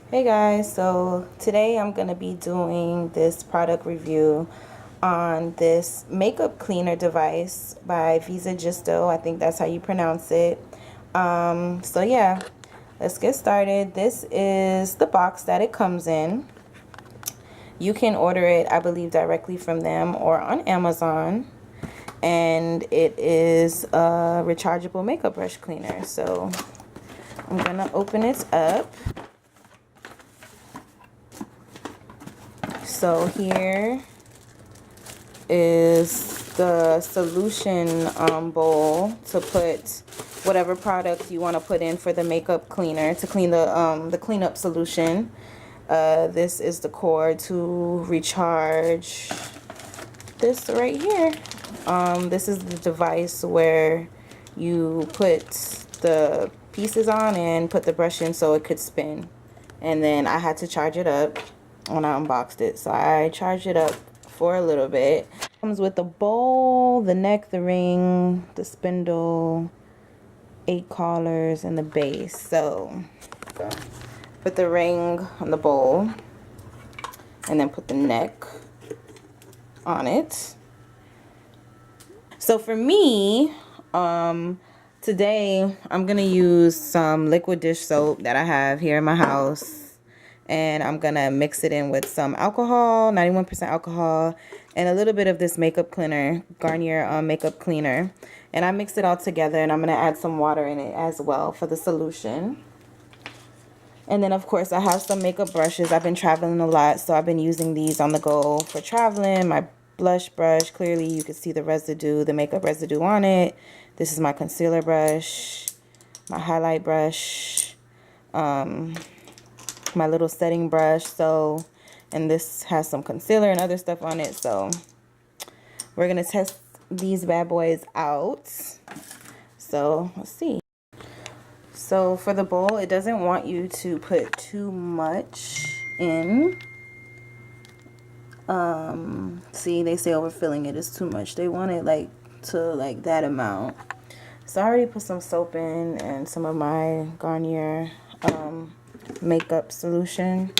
Hey guys, so today I'm going to be doing this product review on this makeup cleaner device by VISAGISTO. I think that's how you pronounce it. So yeah, let's get started. This is the box that it comes in. You can order it, I believe, directly from them or on Amazon. And it is a rechargeable makeup brush cleaner. So I'm going to open it up. So here is the solution bowl to put whatever product you want to put in for the makeup cleaner to clean the cleanup solution. This is the cord to recharge this right here. This is the device where you put the pieces on and put the brush in so it could spin. And then I had to charge it up when I unboxed it, so I charged it up for a little bit. Comes with the bowl, the neck, the ring, the spindle, 8 collars, and the base. So put the ring on the bowl and then put the neck on it. So for me, today I'm gonna use some liquid dish soap that I have here in my house. And I'm gonna mix it in with some alcohol, 91% alcohol, and a little bit of this makeup cleaner, Garnier makeup cleaner. And I mix it all together, and I'm gonna add some water in it as well for the solution. And then of course I have some makeup brushes. I've been traveling a lot, so I've been using these on the go for traveling. My blush brush, clearly you can see the residue, the makeup residue on it. This is my concealer brush, my highlight brush, my little setting brush. So, and this has some concealer and other stuff on it. So we're gonna test these bad boys out. So let's see. So for the bowl, it doesn't want you to put too much in. See, they say overfilling it is too much. They want it like to that amount. So I already put some soap in and some of my Garnier makeup solution.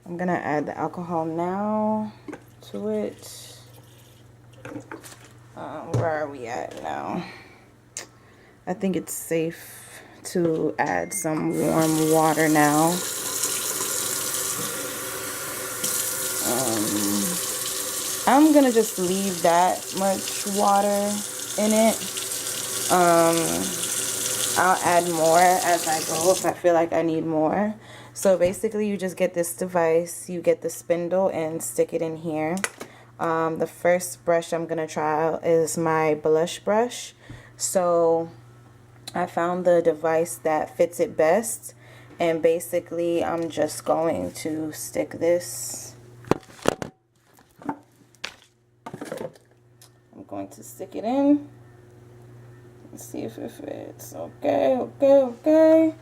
I'm gonna add the alcohol now to it. Where are we at now? I think it's safe to add some warm water now. I'm gonna just leave that much water in it. I'll add more as I go if I feel like I need more. So basically you just get this device, you get the spindle and stick it in here. The first brush I'm gonna try out is my blush brush. So I found the device that fits it best, and basically I'm just going to stick this. I'm going to stick it in. Let's see if it fits. Okay.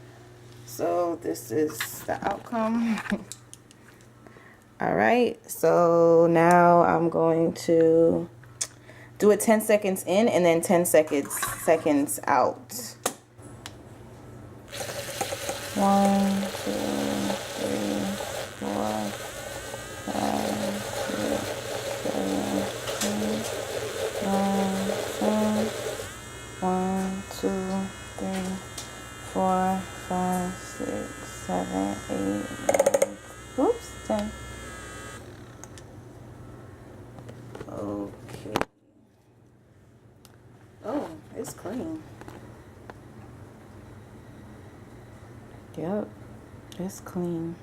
So this is the outcome. Alright, so now I'm going to do it 10 seconds in and then 10 seconds out. 1, 2, 3, 4, 5, 6, 7, 8, 9, 10. 1, 2, 3, 4, 5, 6, 7, 8, 9. Oops, 10. Okay. Oh, it's clean. Yep, it's clean.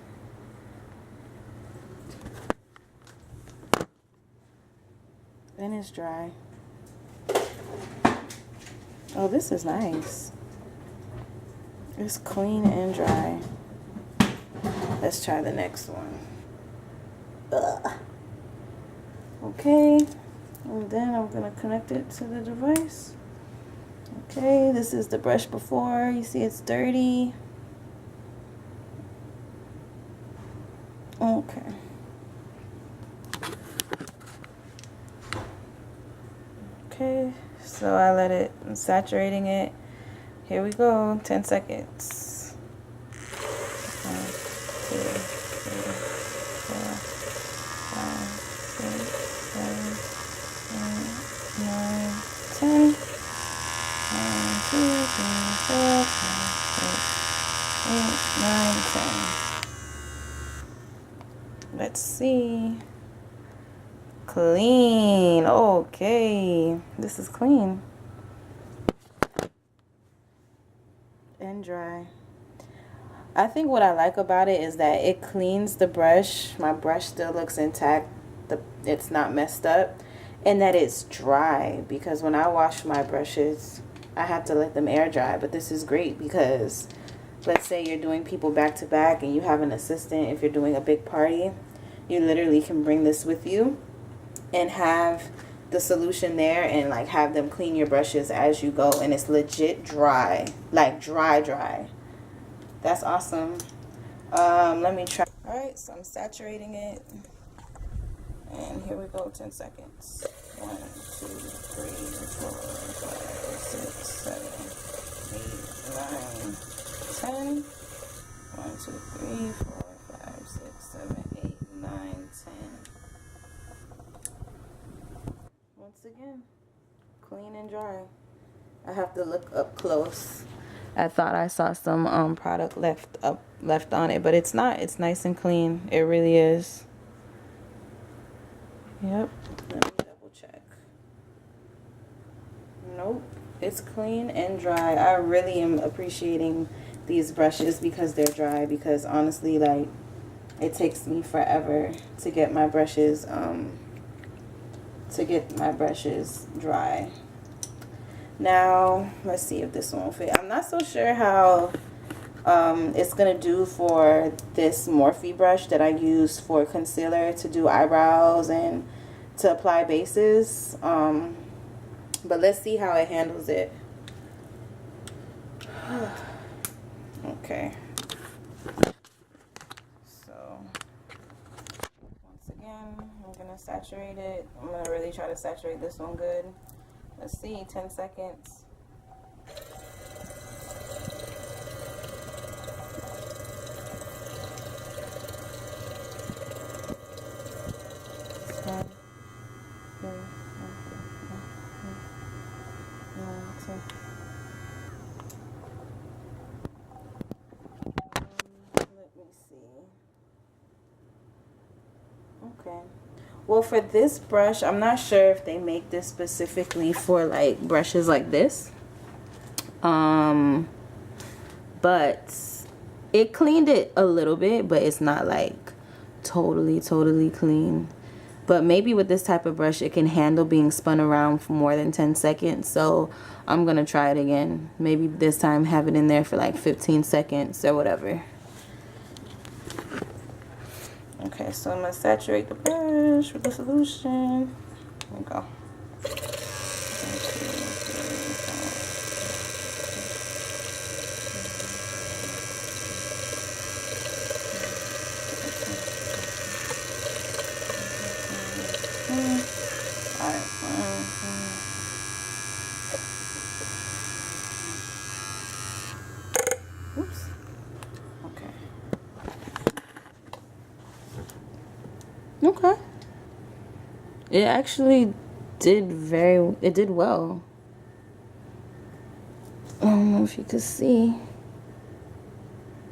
And it's dry. Oh, this is nice. It's clean and dry. Let's try the next one. Ugh. Okay, and then I'm gonna connect it to the device. Okay, this is the brush before. You see it's dirty. Okay. Okay, so I let it, I'm saturating it. Here we go, 10 seconds. 1, 2, Let's see. Clean. Okay. This is clean. And dry. I think what I like about it is that it cleans the brush. My brush still looks intact. It's not messed up. And that it's dry, because when I wash my brushes, I have to let them air dry. But this is great because let's say you're doing people back to back and you have an assistant. If you're doing a big party, you literally can bring this with you and have the solution there and like have them clean your brushes as you go, and it's legit dry, like dry. That's awesome. Let me try. All right, so I'm saturating it, and here we go. 10 seconds. 1, 2, 3, 4, 5, 6, 7, 8, 9, 10. 1, 2, 3, 4, 5, 6, 7, 8, 9, 10. Once again, clean and dry. I have to look up close. I thought I saw some product left on it, but it's not. It's nice and clean. It really is. Yep. Let me double check. Nope. It's clean and dry. I really am appreciating these brushes because they're dry, because honestly, like, it takes me forever to get my brushes dry. Now let's see if this one will fit. I'm not so sure how it's gonna do for this Morphe brush that I use for concealer to do eyebrows and to apply bases, but let's see how it handles it. Okay, so once again, I'm gonna saturate it. I'm gonna really try to saturate this one good. Let's see, 10 seconds. Let me see. Okay. Well, for this brush, I'm not sure if they make this specifically for like brushes like this. But it cleaned it a little bit, but it's not like totally clean. But maybe with this type of brush, it can handle being spun around for more than 10 seconds. So I'm going to try it again. Maybe this time have it in there for like 15 seconds or whatever. Okay, so I'm going to saturate the brush with the solution. There we go. 1, 2, 3, 4. All right. Oops. Okay. Okay. It actually did well. I don't know if you could see.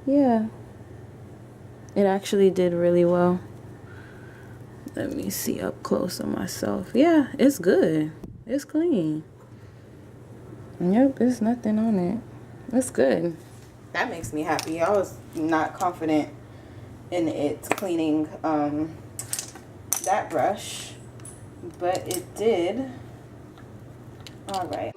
Yeah. It actually did really well. Let me see up close on myself. Yeah, it's good. It's clean. Yep, there's nothing on it. It's good. That makes me happy. I was not confident in it cleaning that brush, but it did. All right.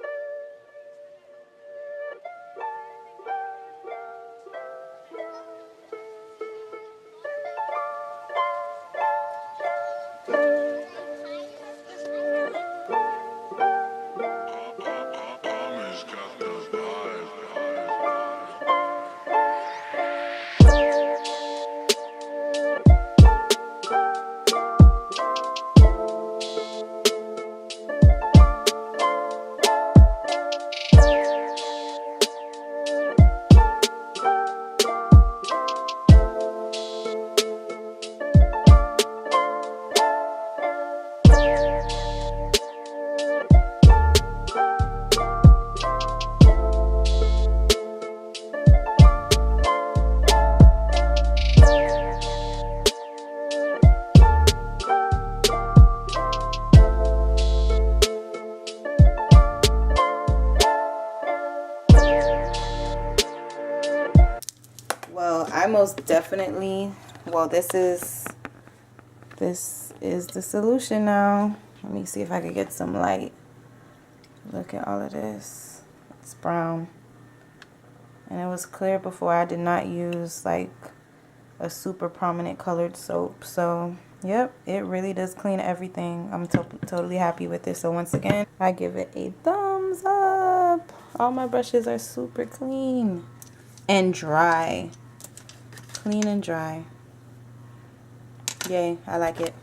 most definitely, well, this is the solution now. Let me see if I could get some light. Look at all of this. It's brown. And it was clear before. I did not use like a super prominent colored soap. So, yep, it really does clean everything. I'm totally happy with it. So once again, I give it a thumbs up. All my brushes are super clean and dry. Clean and dry. Yay, I like it.